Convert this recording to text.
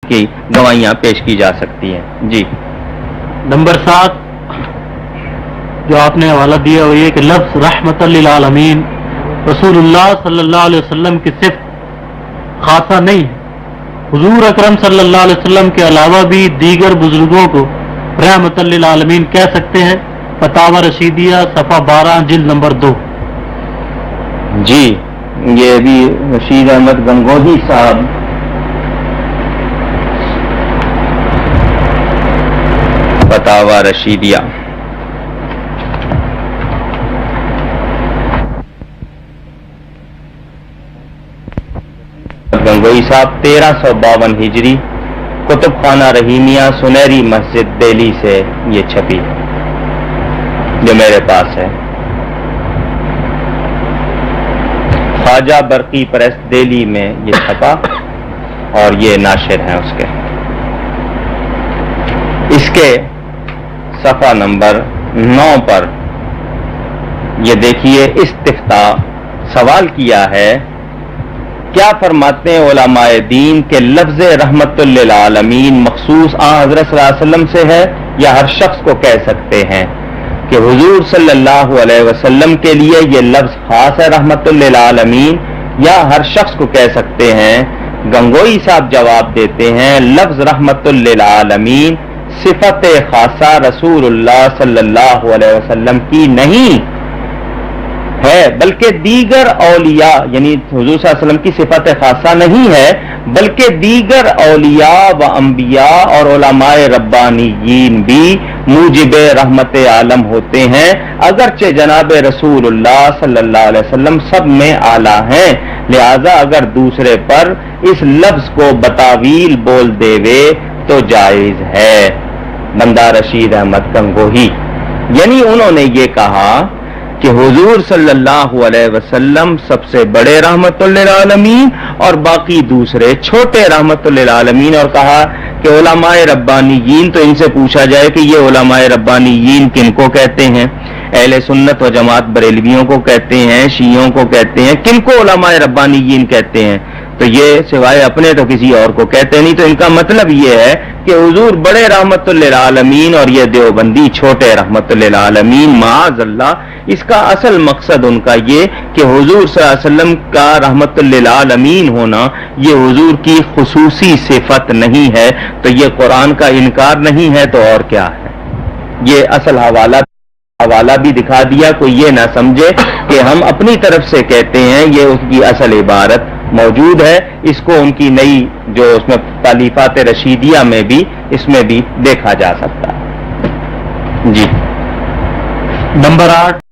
کی گواہیاں پیش کی جا سکتی ہیں. جی نمبر 7 جو آپ نے حوالہ دیا وہ یہ کہ لفظ رحمت للعالمین رسول اللہ صلی اللہ علیہ وسلم کی صفت خاصہ نہیں ہے. حضور اکرم صلی اللہ علیہ وسلم کے علاوہ بھی دیگر بزرگوں کو رحمت للعالمین کہہ سکتے ہیں. فتاوی رشیدیہ صفحہ 12 جلد نمبر 2. جی یہ بھی رشید احمد گنگوہی صاحب فتاوی رشیدیہ گنگوئی صاحب 1352 ہجری کتب خانہ رحیمیہ سنہری مسجد دہلی سے یہ چھپی جو میرے پاس ہے. خواجہ برقی پریس دہلی میں یہ چھپا اور یہ ناشر ہیں اس کے صفحہ نمبر 9 پر یہ دیکھیے استفتاء سوال کیا ہے کیا فرماتے ہیں علماء دین کہ لفظ رحمت للعالمین مخصوص حضرت صلی اللہ علیہ وسلم سے ہے یا ہر شخص کو کہہ سکتے ہیں کہ حضور صلی اللہ علیہ وسلم کے لیے یہ لفظ خاص ہے رحمت للعالمین یا ہر شخص کو کہہ سکتے ہیں. گنگوئی صاحب جواب دیتے ہیں لفظ رحمت للعالمین صفت خاصہ رسول اللہ صلی اللہ علیہ وسلم کی نہیں ہے بلکہ دیگر اولیاء یعنی حضور صلی اللہ علیہ وسلم کی صفت خاصہ نہیں ہے بلکہ دیگر اولیاء و انبیاء اور علماء ربانیین بھی موجب رحمت عالم ہوتے ہیں اگرچہ جناب رسول اللہ صلی اللہ علیہ وسلم سب میں اعلیٰ ہیں. لہذا اگر دوسرے پر اس لفظ کو بتاویل بول دیوے تو جائز ہے. بندہ رشید احمد گنگوہی یعنی انہوں نے یہ کہا کہ حضور صلی اللہ علیہ وسلم سب سے بڑے رحمت للعالمین اور باقی دوسرے چھوٹے رحمت للعالمین اور کہا کہ علماء ربانیین تو ان سے پوچھا جائے کہ یہ علماء ربانیین کن کو کہتے ہیں. اہل سنت و جماعت بریلویوں کو کہتے ہیں شیعوں کو کہتے ہیں کن کو علماء ربانیین کہتے ہیں تو یہ سوائے اپنے تو کسی اور کو کہتے نہیں. تو ان کا مطلب یہ ہے کہ حضور بڑے رحمت للعالمین اور یہ دیوبندی چھوٹے رحمت للعالمین معاذ اللہ. اس کا اصل مقصد ان کا یہ کہ حضور صلی اللہ علیہ وسلم کا رحمت للعالمین ہونا یہ حضور کی خصوصی صفت نہیں ہے تو یہ قرآن کا انکار نہیں ہے تو اور کیا ہے. یہ اصل حوالہ بھی دکھا دیا کوئی یہ نہ سمجھے کہ ہم اپنی طرف سے کہتے ہیں یہ اس کی اصل عبارت موجود ہے. اس کو ان کی نئی جو اس میں تالیفات رشیدیہ میں بھی اس میں بھی دیکھا جا سکتا ہے. جی نمبر 8